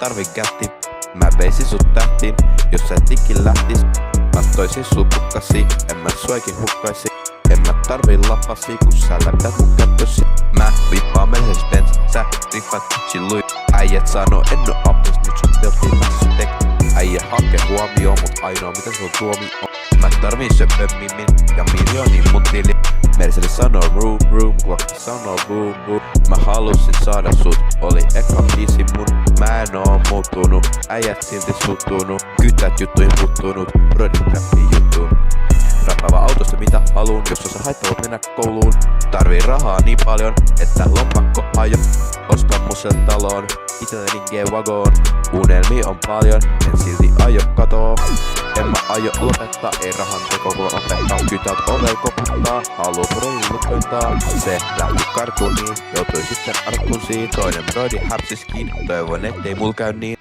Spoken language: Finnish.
tarvin kätti. Mä veisin sut tähtiin, jos sä et ikin lähtis. Mä toisin sut pukkasi, en mä suikin hukkaisi. En mä tarvii lapasi, kun sä läpät mun kämpösi. Mä vippaan Mercedes-Benz, sä riffaat chillui. Äijät sano en oo appis, nyt sun teotiin mässä tek. Äijä hake huomioon, mut ainoa mitä sun tuomi on. Mä tarviin söpömmimin ja miljoonin mun tili. Mercedes sanoo room room, Glock sanoo boom boom. Mä halusin saada sut, oli eka biisi mun. Mä en oo muuttunut, äijät silti suttunut. Kytät juttuihin puuttunut, brodit räppii juttuun. Rappaava autosta mitä haluun, jos sä haittavat mennä kouluun. Tarvii rahaa niin paljon, että lompakko ajo. Ostan musel taloon, itselleni G-wagon. Unelmia on paljon, en silti aio katoo. En mä aio lopettaa, ei rahan teko kun opettaa. Kytät ovel koputtaa, haluu brodin se lähti karkuun niin, joutui sitten arkkuun. Toinen brodi häpsis kiinni, toivon ettei mul käy niin.